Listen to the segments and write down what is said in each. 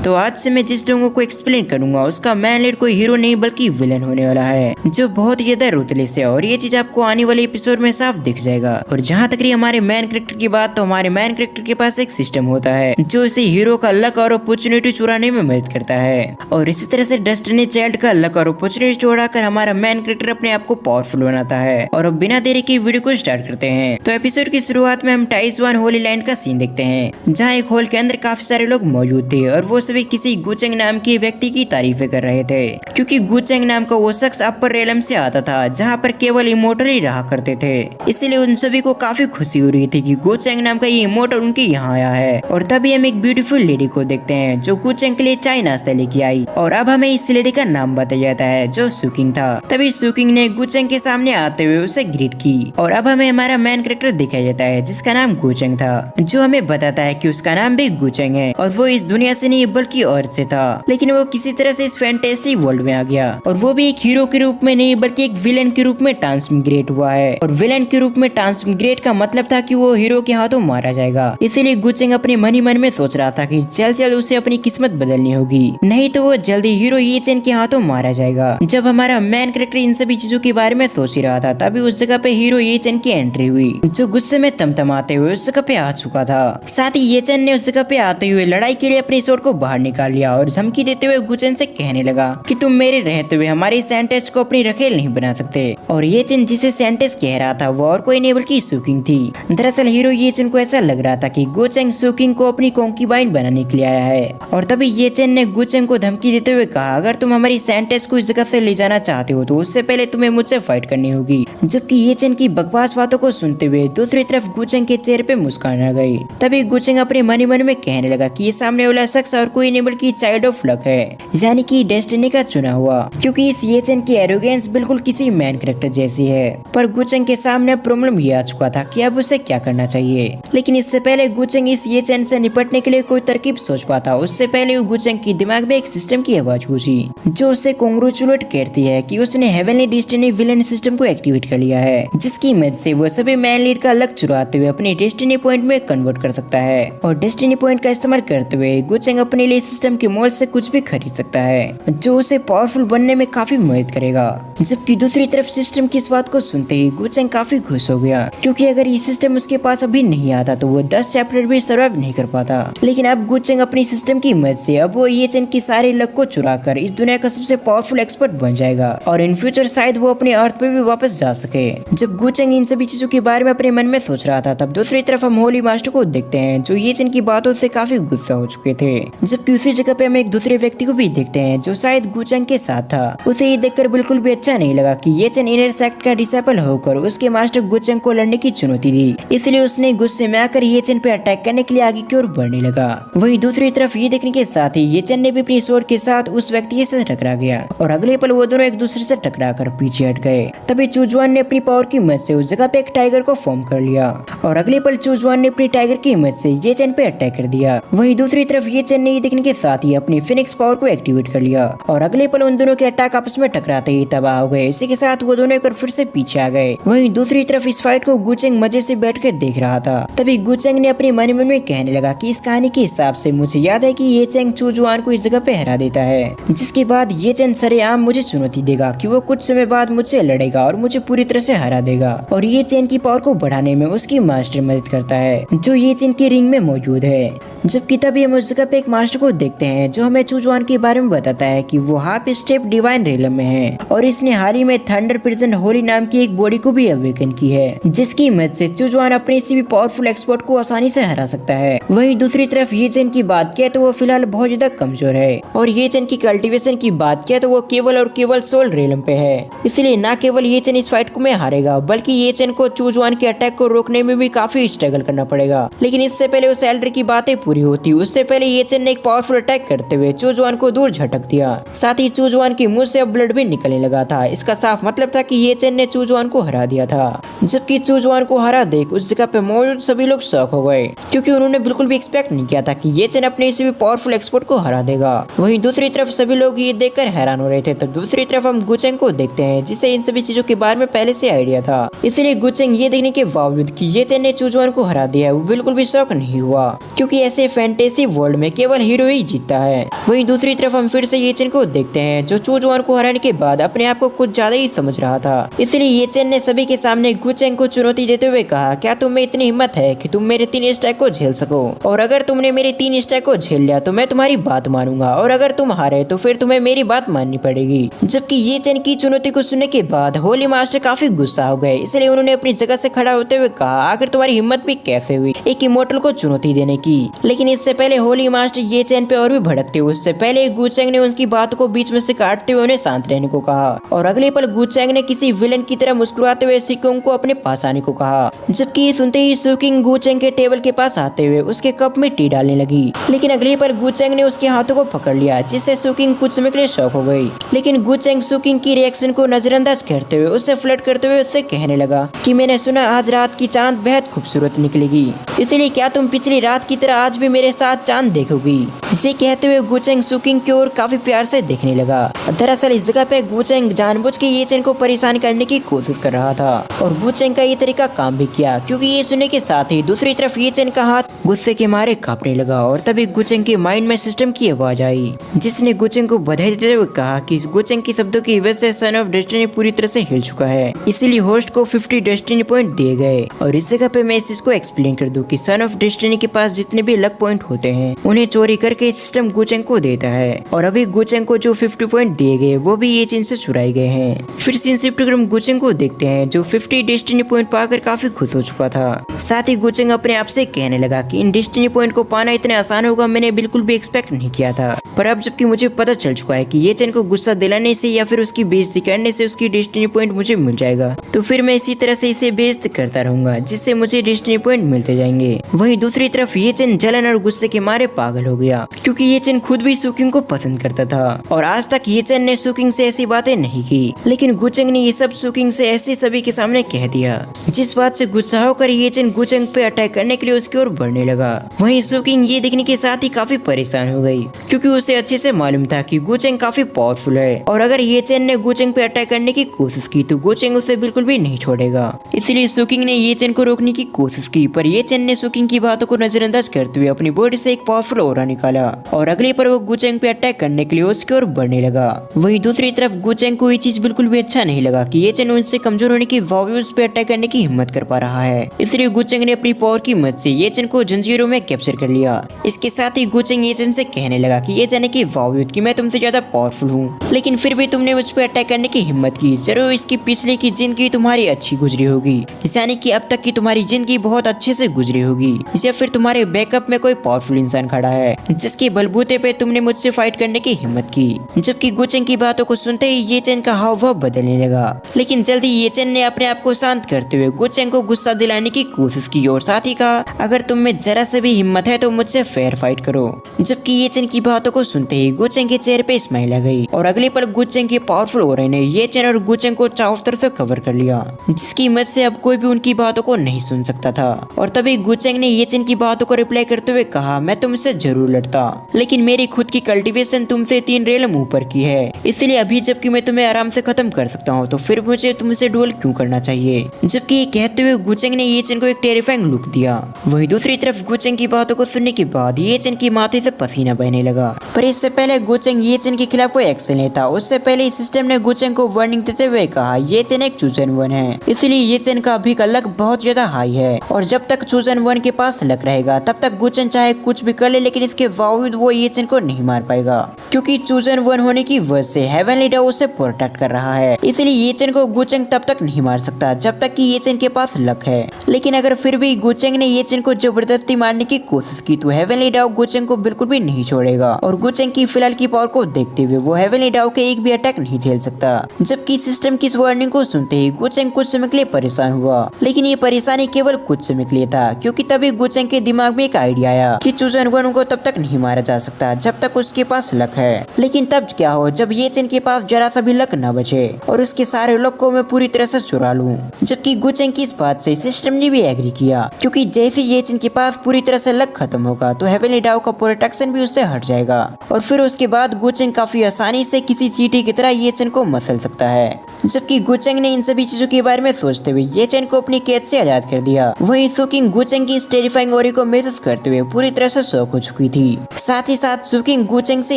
तो आज से मैं जिस ढंगों को एक्सप्लेन करूंगा उसका मेन लीड कोई हीरो नहीं बल्कि विलन होने वाला है, जो बहुत ही ज्यादा रूथलेस है और ये चीज आपको आने वाले एपिसोड में साफ दिख जाएगा। और जहाँ तक रही हमारे मेन कैरेक्टर की बात, तो हमारे मेन कैरेक्टर के पास एक सिस्टम होता है जो इसे हीरो का लक और अपॉर्चुनिटी चुराने में मदद करता है। और इसी तरह से डेस्टिनी चाइल्ड का लक और अपॉर्चुनिटी चुराकर हमारा मेन कैरेक्टर अपने आप को पावरफुल बनाता है। और अब बिना देरी के वीडियो को स्टार्ट करते हैं। तो एपिसोड की शुरुआत में हम टाइजवान होली लैंड का सीन देखते हैं, जहाँ एक हॉल के अंदर काफी सारे लोग मौजूद थे और वो सभी किसी गुचेंग नाम के व्यक्ति की तारीफें कर रहे थे, क्योंकि गुचेंग नाम का वो शख्स अपर रेलम से आता था जहाँ पर केवल इमोर्टल ही रहा करते थे। इसलिए उन सभी को काफी खुशी हो रही थी कि गुचेंग नाम का ये इमोर्टल उनके यहाँ आया है। और तभी हम एक ब्यूटीफुल लेडी को देखते हैं जो गुचेंग के लिए चाय नाश्ता लेके आई। और अब हमें इस लेडी का नाम बताया जाता है जो सुकिंग था। तभी सुकिंग ने गुचेंग के सामने आते हुए उसे ग्रीट की। और अब हमें हमारा मेन कैरेक्टर दिखाया जाता है जिसका नाम गुचेंग था, जो हमें बताता है कि उसका नाम भी गुचेंग है और वो इस दुनिया से नहीं बल्कि अर्थ से था, लेकिन वो किसी तरह से इस फैंटेसी वर्ल्ड में आ गया। और वो भी एक हीरो के रूप में नहीं बल्कि एक विलेन के रूप में ट्रांसमिग्रेट हुआ है। और विलेन के रूप में ट्रांसमिग्रेट का मतलब था कि वो हीरो के हाथों मारा जाएगा। इसीलिए गुचेंग अपने मन ही मन में सोच रहा था कि जल्द से जल्द उसे अपनी किस्मत बदलनी होगी, नहीं तो वो जल्दी हीरो ये चेन के हाथों मारा जाएगा। जब हमारा मेन कैरेक्टर इन सभी चीजों के बारे में सोच ही रहा था, तभी उस जगह पे हीरो ये चेन की एंट्री हुई, जो गुस्से में तमतमाते हुए उस जगह पे आ चुका था। साथ ही ये चेन ने उस जगह पे आते हुए लड़ाई के लिए अपनी स्वॉर्ड को बाहर निकाल लिया और धमकी देते हुए गुचेन से कहने लगा कि तुम मेरे रहते हुए हमारे सेंटेस को अपनी रखेल नहीं बना सकते। और ये चेन जिसे सेंटेस कह रहा था वो और कोई नहीं बल्कि सुकिंग थी। दरअसल हीरो ये चेन को ऐसा लग रहा था कि गुचेंग सुकिंग को अपनी कॉन्क्यूबाइन बनाने के लिए आया है। और तभी ये चेन ने गुचेंग को धमकी देते हुए कहा, अगर तुम हमारी सेंटेस को इस जगह से ले जाना चाहते हो तो उससे पहले तुम्हें मुझसे फाइट करनी होगी। जबकि ये चेन की बकवास बातों को सुनते हुए दूसरी तरफ गुचेंग के चेहरे पे मुस्कान आ गई। तभी गुचेंग अपने मन ही मन में कहने लगा कि ये सामने वाला शख्स और कोई नहीं बल्कि चाइल्ड ऑफ लक है, यानी कि डेस्टिनी का चुना हुआ, क्योंकि इस ये चेन की एरोगेंस बिल्कुल किसी मैन कैरेक्टर जैसी है। पर गुचेंग के सामने प्रॉब्लम ये आ चुका था कि अब उसे क्या करना चाहिए। लेकिन इससे पहले गुचेंग इस ये चेन से निपटने के लिए कोई तरकीब सोच पाता, उससे पहले गुचेंग की दिमाग में एक सिस्टम की आवाज गूंजी जो उसे कांग्रेचुलेट करती है कि उसने हेवनली डेस्टिनी विलन सिस्टम को एक्टिवेट कर लिया है, जिसकी मदद से वो सभी मैन लीड का लक चुराते हुए अपने डेस्टिनी पॉइंट में कन्वर्ट कर सकता है। और डेस्टिनी पॉइंट का इस्तेमाल करते हुए गुचेंग अपने लिए सिस्टम के मॉल से कुछ भी खरीद सकता है, जो उसे पावरफुल बनने में काफी मदद करेगा। जबकि दूसरी तरफ सिस्टम की इस बात को सुनते ही गुचेंग काफी खुश हो गया, क्योंकि अगर ये सिस्टम उसके पास अभी नहीं आता तो वो 10 चैप्टर भी सर्वाइव नहीं कर पाता। लेकिन अब गुचेंग अपनी सिस्टम की मदद से अब वो ये चेन की सारी लक को चुराकर इस दुनिया का सबसे पावरफुल एक्सपर्ट बन जाएगा और इन फ्यूचर शायद वो अपने अर्थ पे भी वापस जा सके। जब गुचेंग इन सभी चीजों के बारे में अपने मन में सोच रहा था, तब दूसरी तरफ हम होली मास्टर को देखते हैं जो ये चेन की बातों से काफी गुस्सा हो चुके थे। जबकि उसी जगह पे हम एक दूसरे व्यक्ति को भी देखते हैं जो शायद गुचेंग के साथ था। उसे ये देखकर बिल्कुल भी अच्छा नहीं लगा कि ये चेन इनर सेक्ट का डिसेबल होकर उसके मास्टर गुचेंग को लड़ने की चुनौती दी। इसलिए उसने गुस्से में आकर ये चेन पे अटैक करने के लिए आगे की ओर बढ़ने लगा। वही दूसरी तरफ ये देखने के साथ ही ये चेन ने भी अपनी स्वॉर्ड के साथ उस व्यक्ति से टकरा गया और अगले पल वो दोनों एक दूसरे से टकरा कर पीछे हट गए। तभी चूजवान ने अपनी पावर की मदद से उस जगह पे एक टाइगर को फॉर्म कर लिया और अगले पल चूजवान ने अपनी टाइगर की मदद से ये चेन पे अटैक कर दिया। वही दूसरी तरफ ये चेन ने ये देखने के साथ ही अपनी फिनिक्स पावर को एक्टिवेट कर लिया और अगले पल उन दोनों के अटैक आपस में टकराते ही तबाह हो गए। इसी के साथ वो दोनों एक बार फिर से पीछे आ गए। वहीं दूसरी तरफ इस फाइट को गुचेंग मजे से बैठ कर देख रहा था। तभी गुचेंग ने अपने मन में कहने लगा कि इस कहानी के हिसाब से मुझे याद है कि ये चेंग चूजवान को इस जगह पे हरा देता है, जिसके बाद ये चेन सरेआम मुझे चुनौती देगा कि वो कुछ समय बाद मुझसे लड़ेगा और मुझे पूरी तरह से हरा देगा। और ये चेन की पावर को बढ़ाने में उसकी मास्टर मदद करता है जो ये चेन की रिंग में मौजूद है। जबकि तभी हम उस जगह पे एक मास्टर को देखते हैं जो हमें चूजवान के बारे में बताता है कि वो हाफ स्टेप डिवाइन रेलम में है और इसने हाल ही में थंडर प्रेजेंट होली नाम की एक बॉडी को भी अवेकन की है, जिसकी मदद से चूजवान अपने से भी पावरफुल एक्सपर्ट को आसानी से हरा सकता है। वहीं दूसरी तरफ ये चेन की बात किया तो वो फिलहाल बहुत ज्यादा कमजोर है और ये चेन की कल्टीवेशन की बात किया तो वो केवल और केवल सोल रेलम पे है। इसलिए न केवल ये चेन इस फाइट को में हारेगा बल्कि ये चेन को चूजवान के अटैक को रोकने में भी काफी स्ट्रगल करना पड़ेगा। लेकिन इससे पहले उस एल्डर की बातें पूरी होती उससे पहले ये चेन ने एक पावरफुल अटैक करते हुए चूजवान को दूर झटक दिया। साथ ही चूजवान के मुंह से अब ब्लड भी निकलने लगा था। इसका साफ मतलब था कि ये चेन ने चूजवान को हरा दिया था। जबकि चूजवान को हरा देख उस जगह पे मौजूद सभी लोग शॉक हो गए, क्योंकि उन्होंने बिल्कुल भी एक्सपेक्ट नहीं किया था कि ये चेन अपने से भी पावरफुल एक्सपर्ट को हरा देगा। वहीं दूसरी तरफ सभी लोग ये देखकर हैरान हो रहे थे। तो दूसरी तरफ हम गुचेंग को देखते हैं जिसे इन सभी चीजों के बारे में पहले से आइडिया था। इसलिए गुचेंग ये देखने के बावजूद कि ये चेन ने चूजवान को हरा दिया वो बिल्कुल भी शॉक नहीं हुआ, क्योंकि ऐसे फैंटेसी वर्ल्ड में केवल हीरो ही जीतता है। वहीं दूसरी तरफ हम फिर से ये चेन को देखते हैं जो चू जुआन को हराने के बाद अपने आप को कुछ ज्यादा ही समझ रहा था। इसलिए ये चेन ने सभी के सामने गु चेंग को चुनौती देते हुए कहा, क्या तुम में इतनी हिम्मत है कि तुम मेरे 3 स्टैक को झेल सको? और अगर तुमने मेरे 3 स्टैक को झेल लिया तो मैं तुम्हारी बात मानूंगा, और अगर तुम हारे तो फिर तुम्हें मेरी बात माननी पड़ेगी। जबकि ये चेन की चुनौती को सुनने के बाद होली मास्टर काफी गुस्सा हो गए, इसलिए उन्होंने अपनी जगह से खड़ा होते हुए कहा, आखिर तुम्हारी हिम्मत भी कैसे हुई एक इमोर्टल को चुनौती देने की? लेकिन इससे पहले होली मास्टर ये चेन पे और भी भड़कते हुए उससे पहले गु चेंग ने उसकी बात को बीच में से काटते हुए उन्हें शांत रहने को कहा, और अगले पल गु चेंग ने किसी विलन की तरह मुस्कुराते हुए सिकोंग को अपने पास आने को कहा। जबकि ये सुनते ही सुकिंग गु चेंग के टेबल के पास आते हुए उसके कप में टी डालने लगी, लेकिन अगले पल गु चेंग ने उसके हाथों को पकड़ लिया, जिससे सुकिंग कुछ समय के लिए शॉक हो गई। लेकिन गु चेंग सुकिंग की रिएक्शन को नजरअंदाज करते हुए उससे फ्लर्ट करते हुए उससे कहने लगा कि मैंने सुना आज रात की चांद बेहद खूबसूरत निकलेगी, इसलिए क्या तुम पिछली रात की तरह आज भी मेरे साथ चांद देखोगी? इसे कहते हुए गु चेंग सुकिंग की ओर काफी प्यार से देखने लगा। दरअसल इस जगह पे गु चेंग जानबूझ के ये चेन को परेशान करने की कोशिश कर रहा था, और गु चेंग का ये तरीका काम भी किया, क्योंकि ये सुनने के साथ ही दूसरी तरफ ये चेन का हाथ गुस्से के मारे कांपने लगा, और तभी गु चेंग के माइंड में सिस्टम की आवाज आई, जिसने गु चेंग को बधाई देते हुए कहा कि गु चेंग की शब्दों की वजह से सन ऑफ डेस्टिनी पूरी तरह से हिल चुका है, इसीलिए होस्ट को 50 डेस्टिनी पॉइंट दिए गए। और इस जगह पे मैं इस चीज को एक्सप्लेन कर दूं कि सन ऑफ डेस्टिनी के पास जितने भी लक पॉइंट होते हैं उन्हें चोरी करके सिस्टम गु चेंग को देता है, और अभी गु चेंग को जो 50 पॉइंट दिए गए वो भी ये चेन से चुराए गए हैं। फिर सीन शिफ्ट कर हम गु चेंग को देखते हैं जो 50 डेस्टिनी पॉइंट पाकर काफी खुश हो चुका था। साथ ही गु चेंग अपने आप से कहने लगा कि इन डेस्टिनी पॉइंट को पाना इतना आसान होगा मैंने बिल्कुल भी एक्सपेक्ट नहीं किया था, पर अब जबकि मुझे पता चल चुका है कि ये चेन को गुस्सा दिलाने से या फिर उसकी बेइज्जती करने से उसकी डेस्टिनी पॉइंट मुझे मिल जाएगा, तो फिर मैं इसी तरह से इसे बेइज्जत करता रहूंगा, जिससे मुझे डेस्टिनी पॉइंट मिलते जाएंगे। वहीं दूसरी तरफ ये चेन जलन और गुस्से के मारे पागल हो गया, क्योंकि ये चेन खुद भी सुकिंग को पसंद करता था, और आज तक ये चेन ने सुकिंग से ऐसी बातें नहीं की, लेकिन गु चेंग ने ये सब सुकिंग से ऐसे सभी के सामने कह दिया, जिस बात से गुस्सा होकर ये चेन गु चेंग पे अटैक करने के लिए उसकी ओर बढ़ने लगा। वहीं सुकिंग ये देखने के साथ ही काफी परेशान हो गई, क्योंकि उसे अच्छे से मालूम था कि गु चेंग काफी पावरफुल है, और अगर ये चेन ने गु चेंग पे अटैक करने की कोशिश की तो गु चेंग उसे बिल्कुल भी नहीं छोड़ेगा। इसलिए सुकिंग ने ये चेन को रोकने की कोशिश की, पर ये चेन ने सुकिंग की बातों को नजरअंदाज करते हुए अपनी बॉडी से एक पावरफुल ऑरा निकाला, और अगले पर वो गु चेंग पे अटैक करने के लिए उसकी ओर बढ़ने लगा। वहीं दूसरी तरफ गु चेंग को ये चीज बिल्कुल भी अच्छा नहीं लगा कि ये चेन उनसे कमजोर होने के बावजूद उस पे अटैक करने की हिम्मत कर पा रहा है, इसलिए गु चेंग ने अपनी पावर की मदद से ये चेन को जंजीरों में कैप्चर कर लिया। इसके साथ ही गु चेंग ये चेन से कहने लगा कि ये जाने के बावजूद कि मैं तुमसे ज्यादा पावरफुल हूँ, लेकिन फिर भी तुमने मुझ पे अटैक करने की हिम्मत की, जरूर इसकी पिछले की जिंदगी तुम्हारी अच्छी गुजरी होगी, यानी कि अब तक की तुम्हारी जिंदगी बहुत अच्छे से गुजरी होगी, या फिर तुम्हारे बैकअप में कोई पावरफुल इंसान खड़ा है जिसके बलबूते पे तुमने मुझसे फाइट करने की हिम्मत की। जबकि गु चेंग की बातों को सुनते ही ये चेन का हाव भाव बदलने लगा, लेकिन जल्दी ये चेन ने अपने आप को शांत करते हुए गु चेंग को गुस्सा दिलाने की कोशिश की, और साथ ही कहा, अगर तुम में जरा से भी हिम्मत है तो मुझसे फेयर फाइट करो। जबकि ये चेन की बातों को सुनते ही गु चेंग के चेहरे पे स्माइल आ गई, और अगले पल गु चेंग के पावरफुल ऑरा ने ये चेन और गु चेंग को चारों तरफ से कवर कर लिया, जिसकी मदद से अब कोई भी उनकी बातों को नहीं सुन सकता था। और तभी गु चेंग ने ये चेन की बातों को रिप्लाई करते हुए कहा, मैं तुमसे जरूर लड़ता, लेकिन मेरी खुद की कल्टीवेशन तुमसे 3 रेलम ऊपर की है, इसलिए अभी जबकि मैं तुम्हें आराम से खत्म कर सकता हूँ तो फिर मुझे तुमसे डुएल क्यों करना चाहिए। जबकि ये कहते हुए गु चेंग ने ये चेन को एक टेरिफाइंग लुक दिया। वहीं दूसरी तरफ गु चेंग की बातों को सुनने के बाद ये चेन की माथे से पसीना बहने लगा, पर इससे पहले गु चेंग ये चेन के खिलाफ कोई एक्शन लेता उससे पहले इस सिस्टम ने गु चेंग को वार्निंग देते हुए कहा, ये चेन एक चूजन वन है, इसलिए ये चेन का अभी का लक बहुत ज्यादा हाई है, और जब तक चूजन वन के पास लक रहेगा तब तक गु चेंग चाहे कुछ भी कर ले, लेकिन इसके बावजूद वो ये चेन को नहीं मार पाएगा, क्योंकि चूजन वन होने की वजह से हेवनली डाउ उसे प्रोटेक्ट कर रहा है, इसलिए ये चेन को गु चेंग तब तक नहीं मार सकता जब तक कि ये चेन के पास लक है। लेकिन अगर फिर भी गु चेंग ने ये चेन को जबरदस्ती मारने की कोशिश की तो हेवनली डाउ गु चेंग को बिल्कुल भी नहीं छोड़ेगा, और गु चेंग की फिलहाल की पावर को देखते हुए वो हेवनली डाउ के एक भी अटैक नहीं झेल सकता। जबकि सिस्टम की इस वार्निंग को सुनते ही गु चेंग कुछ समय के लिए परेशान हुआ, लेकिन ये परेशानी केवल कुछ समय के लिए था, क्योंकि तभी गु चेंग के दिमाग में एक आइडिया आया कि चूजन वन को तब तक नहीं मारा जा सकता जब तक उसके पास लक है। लेकिन तब क्या हो जब ये चेन के पास जरा सा भी लक न बचे और उसके सारे लक को मैं पूरी तरह से चुरा लूं। जबकि गु चेंग की इस बात से सिस्टम ने भी एग्री किया, क्योंकि जैसे ये चेन के पास पूरी तरह से लक खत्म होगा तो हेवनली डाउ का प्रोटेक्शन भी उससे हट जाएगा, और फिर उसके बाद गु चेंग काफी आसानी से किसी चींटी की तरह ये चेन को मसल सकता है। जबकि गुचेंग ने इन सभी चीजों के बारे में सोचते हुए ये चेन को अपनी कैद से आजाद कर दिया। वहीं सुकिंग गुचेंग की इस टेरिफाइंग ऑरी को महसूस करते हुए पूरी तरह से शॉक हो चुकी थी। साथ ही साथ सुकिंग गुचेंग से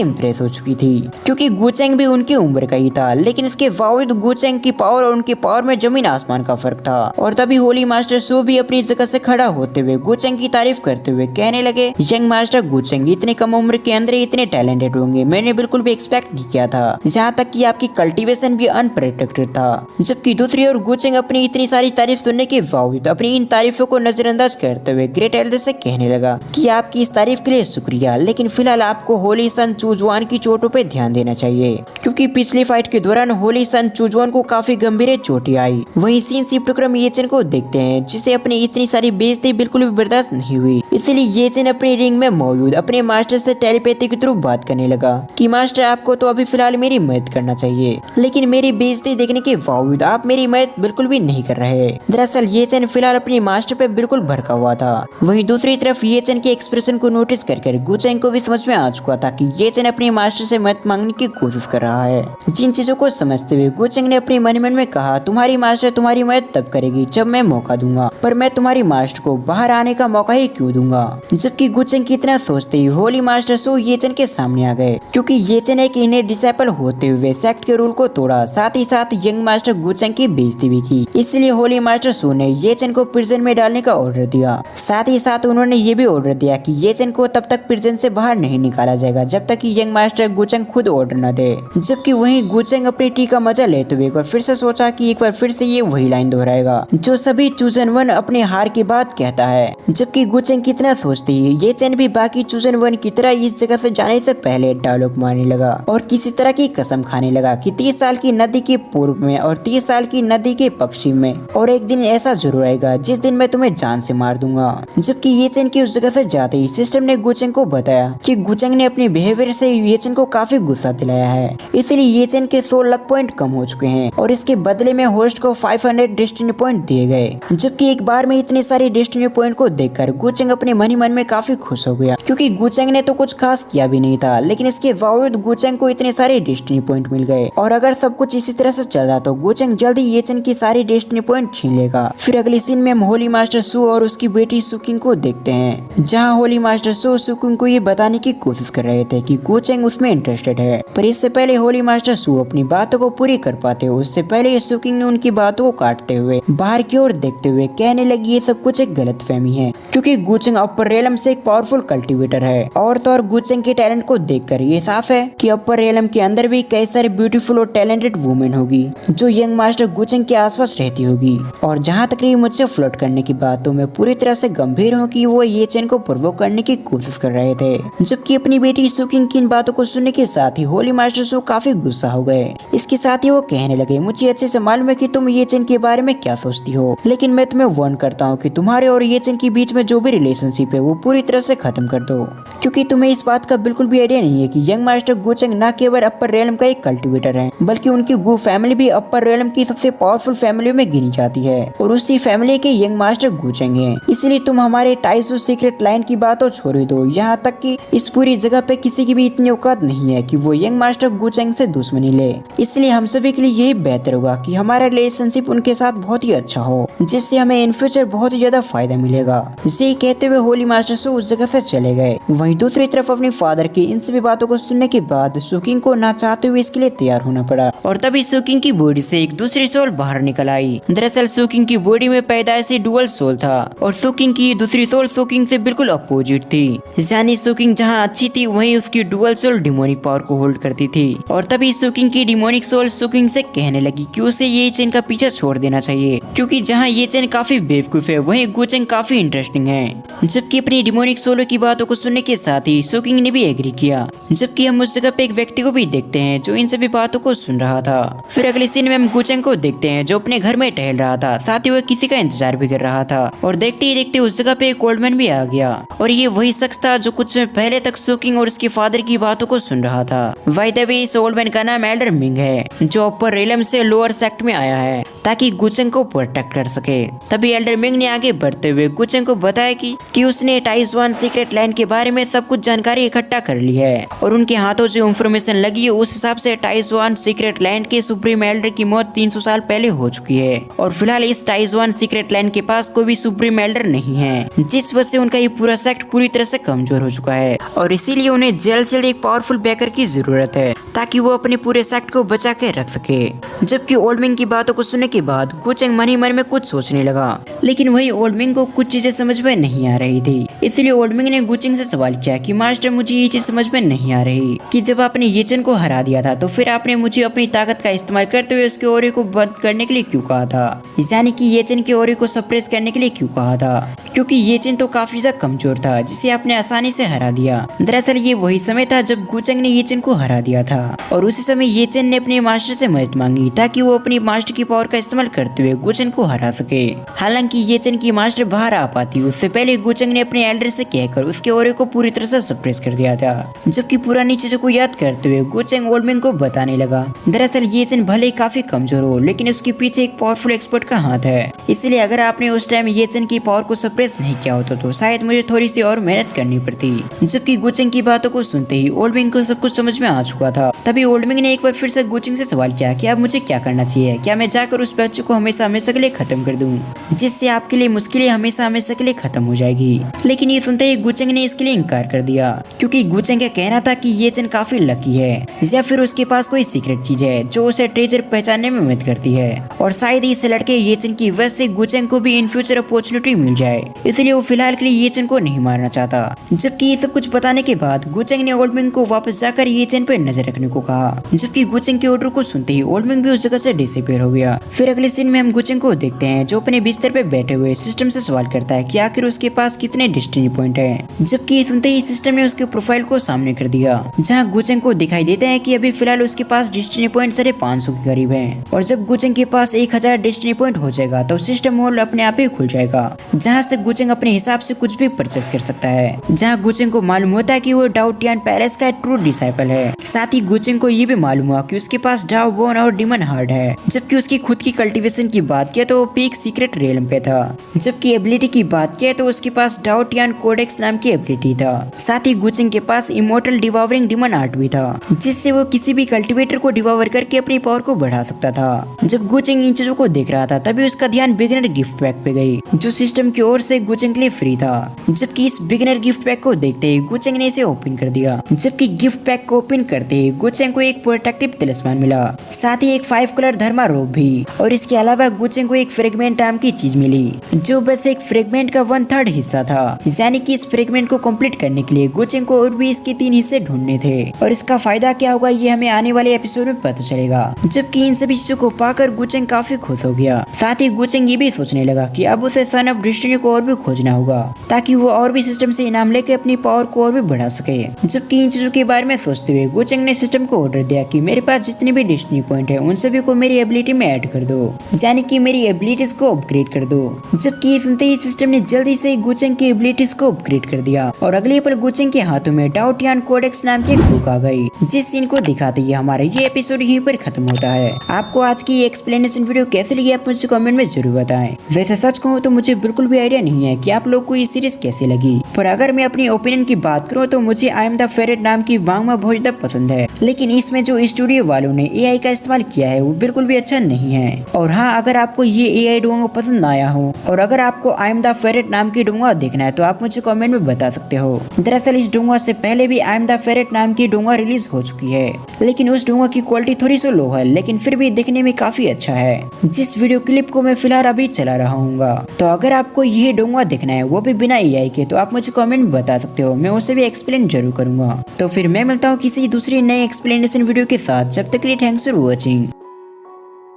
इम्प्रेस हो चुकी थी, क्योंकि गुचेंग भी उनकी उम्र का ही था, लेकिन इसके बावजूद गुचेंग की पावर और उनकी पावर में जमीन आसमान का फर्क था। और तभी होली मास्टर सू भी अपनी जगह से खड़ा होते हुए गुचेंग की तारीफ करते हुए कहने लगे, यंग मास्टर गुचेंग इतने कम उम्र के अंदर इतने टैलेंटेड होंगे मैंने बिल्कुल भी एक्सपेक्ट नहीं किया था, यहाँ तक कि आपकी कल्टीवेशन भी अनप्रेडिक्टेड था। जबकि दूसरी ओर गुचेंग अपनी इतनी सारी तारीफ सुनने के बावजूद अपनी इन तारीफों को नजरअंदाज करते हुए ग्रेट एल्डर से कहने लगा कि आपकी इस तारीफ के लिए शुक्रिया, लेकिन फिलहाल आपको होली सन चूजवान की चोटों पे ध्यान देना चाहिए, क्योंकि पिछली फाइट के दौरान होली सन चूजवान को काफी गंभीर चोटें आई। वहीं सीन शिफ्ट कर हम येचन को देखते हैं जिसे अपनी इतनी सारी बेइज्जती बिल्कुल भी बर्दाश्त नहीं हुई, इसलिए येचन अपने रिंग में मौजूद अपने मास्टर से टेलीपैथी के थ्रू बात करने लगा कि मास्टर आपको तो अभी फिलहाल मेरी मदद करना चाहिए, लेकिन मेरी बेइज्जती देखने के बावजूद आप मेरी मदद बिल्कुल भी नहीं कर रहे। दरअसल येचन फिलहाल अपने मास्टर पे बिल्कुल भड़का हुआ था। वहीं दूसरी तरफ येचन के एक्सप्रेशन को नोटिस कर गुचेंग को भी समझ में आ चुका था कि येचन अपने मास्टर से मदद मांगने की कोशिश कर रहा है। जिन चीजों को समझते हुए गुचेंग ने अपने मन में कहा, तुम्हारी मास्टर तुम्हारी मदद तब करेगी जब मैं मौका दूंगा, पर मैं तुम्हारी मास्टर को बाहर आने का मौका ही क्यों दूंगा। जबकि गुचेंग की इतना सोचते ही होली मास्टर सू येचन के सामने आ गए, क्योंकि येचन एक इन्हें डिसेबल होते हुए सेक्ट के रूल को तोड़ा, साथ ही साथ यंग मास्टर गुचेंग की बेइज्जती भी की। इसलिए होली मास्टर सू ने येचन को प्रिजन में डालने का ऑर्डर दिया। साथ ही साथ उन्होंने ये भी ऑर्डर दिया कि येचन को तब तक प्रिजन से बाहर नहीं निकाला जाएगा जब तक कि यंग मास्टर गुचेंग खुद ऑर्डर न दे। जबकि वहीं गुचेंग अपनी टी का मजा लेते हुए एक बार फिर से सोचा कि एक बार फिर से ये वही लाइन दोहराएगा जो सभी चूजन वन अपने हार के बाद कहता है। जबकि गुचेंग कितना सोचती है येचन भी बाकी चूजन वन की तरह इस जगह से जाने से पहले डायलॉग मारने लगा और किसी तरह की कसम खाने लगा कि 30 साल की नदी के पूर्व में और 30 साल की नदी के पश्चिम में, और एक दिन ऐसा जरूर आएगा जिस दिन मैं तुम्हें जान से मार दूंगा। जबकि येचन की उस जगह से जाते ही सिस्टम ने गुचेंग को बताया कि गुचेंग ने अपने बिहेवियर से येचन को काफी गुस्सा दिलाया है, इसलिए येचन के 100 लक पॉइंट कम हो चुके हैं और इसके बदले में होस्ट को 500 डेस्टिनी पॉइंट दिए गए। जबकि एक बार में इतने सारे डेस्टिनी पॉइंट को देखकर गुचेंग अपने मन ही मन में काफी खुश हो गया, क्योंकि गुचेंग ने तो कुछ खास किया भी नहीं था, लेकिन इसके बावजूद गुचेंग को इतने सारे डेस्टिनी पॉइंट मिल गए और अगर सब कुछ इसी तरह से चल रहा तो गुचेंग जल्दी येचन की सारी डेस्टिनी पॉइंट छीन लेगा। फिर अगली सीन में हम होली मास्टर सू और उसकी बेटी सुकिंग को देखते हैं, जहाँ होली मास्टर सू सुकिंग को ये बताने की कोशिश कर रहे थे कि गुचेंग उसमें इंटरेस्टेड है, पर इससे पहले होली मास्टर सू अपनी बातों को पूरी कर पाते हो उससे पहले सुकिंग ने उनकी बातों को काटते हुए बाहर की ओर देखते हुए कहने लगी ये सब कुछ एक गलतफहमी है, क्योंकि गुचेंग अपर रेलम से एक पावरफुल कल्टीवेटर है और तो और गुचेंग के टैलेंट को देखकर ये साफ है कि अपर रेलम के अंदर भी कई सारी ब्यूटीफुल और टैलेंटेड वुमेन होगी जो यंग मास्टर गुचेंग के आसपास रहती होगी। और जहाँ तक रही मुझसे फ्लर्ट करने की बात, तो मैं पूरी तरह से गंभीर हूँ कि वो येचन को प्रोवोक करने की कोशिश कर रहे थे। जबकि अपनी बेटी सुकिंग की इन बातों को सुनने के साथ ही होली मास्टर सू काफी गुस्सा हो गए। इसके साथ ही वो कहने लगे, मुझे अच्छे से मालूम है कि तुम येचन के बारे में क्या सोचती हो, लेकिन मैं तुम्हें वार्न करता हूँ कि तुम्हारे और येचन के बीच में जो भी रिलेशनशिप है वो पूरी तरह से खत्म कर दो, क्योंकि तुम्हें इस बात का बिल्कुल भी आइडिया नहीं है कि यंग मास्टर गुचेंग न केवल अपर रेलम का एक कल्टीवेटर है, बल्कि उनकी गु फैमिली भी अपर रेलम की सबसे पावरफुल फैमिली में गिनी जाती है और उसी फैमिली के यंग मास्टर गुचेंग हैं। इसलिए तुम हमारे टाइसू सीक्रेट लाइन की बात तो छोड़ ही दो, यहाँ तक कि इस पूरी जगह पे किसी की भी इतनी औकात नहीं है कि वो यंग मास्टर गुचेंग से दुश्मनी ले। इसलिए हम सभी के लिए यही बेहतर होगा कि हमारा रिलेशनशिप उनके साथ बहुत ही अच्छा हो, जिससे हमें इन फ्यूचर बहुत ही ज्यादा फायदा मिलेगा। इसे कहते हुए होली मास्टर सू उस जगह से चले गए। वहीं दूसरी तरफ अपने फादर की इन सभी बातों को सुनने के बाद सुकिंग को ना चाहते हुए इसके लिए तैयार होना पड़ा और तभी सुकिंग की बॉडी से एक दूसरी सोल बाहर निकल आई। दरअसल सुकिंग की बॉडी में पैदाइशी डुअल सोल था और सुकिंग की दूसरी सोल सुकिंग से बिल्कुल अपोजिट थी, यानी सुकिंग जहाँ अच्छी थी वहीं उसकी डुअल सोल डिमोनिक पावर को होल्ड करती थी। और तभी सुकिंग की डिमोनिक सोल सुकिंग से कहने लगी कि उसे ये चेन का पीछा छोड़ देना चाहिए, क्योंकि जहाँ ये चेन काफी बेवकूफ है वहीं गुचेंग काफी इंटरेस्टिंग है। जबकि अपनी डिमोनिक सोलो की बातों को सुनने के साथ ही सुकिंग ने भी एग्री किया। जबकि हम उस जगह पे एक व्यक्ति को भी देखते हैं जो इन सभी बातों को सुन रहा था। फिर अगले सीन में हम गुचेंग को देखते हैं जो अपने घर में टहल रहा था, साथ ही वह किसी का इंतजार भी कर रहा था और देखते ही देखते उस जगह पे एक ओल्ड मैन भी आ गया और ये वही शख्स था जो कुछ समय पहले तक सुकिंग और उसके फादर की बातों को सुन रहा था। बाय द वे इस ओल्ड मैन का नाम एल्डर मिंग है जो अपर रेलम से लोअर सेक्ट में आया है ताकि गुचेंग को प्रोटेक्ट कर सके। तभी एल्डर मिंग ने आगे बढ़ते हुए गुचेंग को बताया कि उसने टाइसवान सीक्रेट लैंड के बारे में सब कुछ जानकारी इकट्ठा कर ली है और उनके हाथों जो इंफॉर्मेशन लगी है उस हिसाब से टाइसवान सीक्रेट लैंड के सुप्रीम सुप्रीम एल्डर की मौत 300 साल पहले हो चुकी है और फिलहाल इस टाइजवान सीक्रेट लैंड के पास कोई भी सुप्रीम एल्डर नहीं है, जिस वजह से उनका ये पूरा सेक्ट पूरी तरह से कमजोर हो चुका है और इसीलिए उन्हें जल्द से जल्द एक पावरफुल बैकर की जरूरत है ताकि वो अपने पूरे सेक्ट को बचा के रख सके। जबकि ओल्ड मिंग की बातों को सुनने के बाद गुचेंग मन ही मन में कुछ सोचने लगा, लेकिन वही ओल्ड मिंग को कुछ चीजें समझ में नहीं आ रही थी। इसलिए ओल्ड मिंग ने गुचेंग से सवाल किया कि मास्टर मुझे ये चीज समझ में नहीं आ रही कि जब आपने येचन को हरा दिया था तो फिर आपने मुझे अपनी ताकत का इस्तेमाल करते हुए उसके ओरे को बंद करने के लिए क्यों कहा था, यानी कि येचन के ओरे को सप्रेस करने के लिए क्यों कहा था, क्योंकि येचन तो काफी ज्यादा कमजोर था जिसे आपने आसानी से हरा दिया। दरअसल ये वही समय था जब गुचेंग ने येचन को हरा दिया था और उसी समय येचन ने अपने मास्टर से मदद मांगी ताकि वो अपनी मास्टर की पावर का इस्तेमाल करते हुए गुचेंग को हरा सके। हालांकि येचन की मास्टर बाहर आ पाती उससे पहले गुचेंग ने अपने एल्डर से कहकर उसके ओरे को पूरी तरह से सप्रेस कर दिया था। जबकि पुरानी चीजों को याद करते हुए गुचेंग ओल्ड मिंग को बताने लगा, दरअसल येचन भले ही काफी कमजोर हो लेकिन उसके पीछे एक पावरफुल एक्सपर्ट का हाथ है, इसलिए अगर आपने उस टाइम येचन की पावर को सप्रेस नहीं किया होता तो शायद मुझे थोड़ी सी और मेहनत करनी पड़ती। जबकि गुचेंग की बातों को सुनते ही ओल्ड मिंग को सब कुछ समझ में आ चुका था। तभी ओल्ड मिंग ने एक बार फिर से गुचेंग से सवाल किया कि अब मुझे क्या करना चाहिए, क्या मैं जाकर उस बच्चे को हमेशा हमेशा के लिए खत्म कर दूं, जिससे आपके लिए मुश्किलें हमेशा हमेशा के लिए खत्म हो जाएगी। लेकिन ये सुनते ही गुचेंग ने इसके लिए इनकार कर दिया, क्योंकि गुचेंग का कहना था कि येचन काफी लकी है या फिर उसके पास कोई सीक्रेट चीज है जो उसे ट्रेजर पहचानने में मदद करती है और शायद इस लड़के येचन की वजह से गुचेंग को भी इन फ्यूचर अपॉर्चुनिटी मिल जाए, इसलिए वो फिलहाल के लिए येचन को नहीं मारना चाहता। जबकि ये सब कुछ बताने के बाद गुचेंग ने ओल्ड मिंग को वापस जाकर येचन पर नजर रखने को कहा। जबकि गुचेंग के ऑर्डर को सुनते ही ओल्ड मिंग भी उस जगह से डिसअपीयर हो गया। फिर अगले सीन में हम गुचेंग को देखते हैं जो अपने बिस्तर पे बैठे हुए सिस्टम से सवाल करता है कि आखिर उसके पास कितने डेस्टिनी पॉइंट हैं। जबकि ये सुनते ही सिस्टम ने उसके प्रोफाइल को सामने कर दिया, जहां गुचेंग को दिखाई देता है कि अभी फिलहाल उसके पास डेस्टिनी पॉइंट 550 के करीब हैं और जब गुचेंग के पास 1000 डेस्टिनी पॉइंट हो जाएगा तो सिस्टम मॉल अपने आप ही खुल जाएगा, जहां से गुचेंग अपने हिसाब से कुछ भी परचेस कर सकता है। जहां गुचेंग को मालूम होता है कि वो डाओ टियान पैलेस का ट्रू डिसाइपल है। साथ ही गुचेंग को ये भी मालूम हुआ कि उसके पास डाओ बोन और डिमन हार्ट है। जबकि उसकी खुद की कल्टीवेशन की बात किया तो वो पीक सीक्रेट रियल्म पे था। जबकि एबिलिटी की बात किया तो उसके पास डाओ टियान कोडेक्स नाम की एबिलिटी था। साथ ही गुचेंग के पास इमोर्टल डिवावरिंग डिमन आर्ट भी था, जिससे वो किसी भी कल्टीवेटर को डिवावर करके अपनी पावर को बढ़ा सकता था। जब गुचेंग इन चीजों को देख रहा था तभी उसका ध्यान बिगिनर गिफ्ट पैक पे गई, जो सिस्टम की ओर से गुचेंग के लिए फ्री था। जबकि इस बिगिनर गिफ्ट पैक को देखते ही गुचेंग ने इसे ओपन कर दिया। जबकि गिफ्ट पैक को ओपन करते ही गुचेंग को एक प्रोटेक्टिव तिलिस्मान मिला, साथ ही एक 5 कलर धर्मा रोब भी, और इसके अलावा गुचेंग को एक फ्रेगमेंट नाम की चीज मिली जो बस एक फ्रेगमेंट का 1/3 हिस्सा था। यानी कि इस फ्रेगमेंट को कंप्लीट करने के लिए गुचेंग को और भी इसके 3 हिस्से ढूंढने थे और इसका फायदा क्या होगा ये हमें आने वाले एपिसोड में पता चलेगा। जबकि इन सभी चीजों को पाकर गुचेंग काफी खुश हो गया। साथ ही गुचेंग ये भी सोचने लगा कि अब उसे सन ऑफ डेस्टिनी को और भी खोजना होगा ताकि वो और भी सिस्टम से इनाम लेके अपनी पावर को और भी बढ़ा सके। जबकि इन चीजों के बारे में सोचते हुए गुचेंग ने सिस्टम को ऑर्डर दिया कि मेरे पास जितने भी डेस्टिनी पॉइंट है उन सभी को मेरी एबिलिटी में ऐड कर दो, यानी कि मेरी एबिलिटीज को अपग्रेड कर दो। जबकि ये सुनते ही सिस्टम ने जल्दी से गुचेंग की एबिलिटीज को अपग्रेड कर दिया और अगले पल गुचेंग के हाथों में डाओ टियान कोडेक्स नाम की एक बुक आ गई, जिस सीन को दिखाते ही हमारा ये एपिसोड यहीं पर खत्म होता है। आपको आज की एक्सप्लेनेशन वीडियो कैसे लगी आप मुझे कमेंट में जरूर बताएं। वैसे सच कहूँ तो मुझे बिल्कुल भी आइडिया नहीं है कि आप लोग को ये सीरीज कैसी लगी, पर अगर मैं अपनी ओपिनियन की बात करूँ तो मुझे आई एम द फेवरेट नाम की वांगमा बहुत ज्यादा पसंद है, लेकिन इसमें जो स्टूडियो वालों ने एआई का इस्तेमाल किया है वो बिल्कुल भी अच्छा नहीं है। और हाँ, अगर आपको ये एआई डोंगा पसंद आया हो और अगर आपको आई एम द फेवरेट नाम की डोंगा देखना है तो आप मुझे कमेंट में बता सकते हो। दरअसल इस डोंगा से पहले भी आई एम द फेवरेट नाम की डोंगा रिलीज हो चुकी है, लेकिन उस डोंगा की क्वालिटी थोड़ी सी लो है, लेकिन फिर भी दिखने में काफी अच्छा है, जिस वीडियो क्लिप को मैं फिलहाल अभी चला रहा हूँ। तो अगर आपको ये डोंगा देखना है वो भी बिना एआई के तो आप मुझे कमेंट में बता सकते हो, मैं उसे भी एक्सप्लेन जरूर करूंगा। तो फिर मैं मिलता हूँ किसी दूसरी नए एक्सप्लेनेशन वीडियो के साथ, जब तक के लिए थैंक्स फॉर वॉचिंग।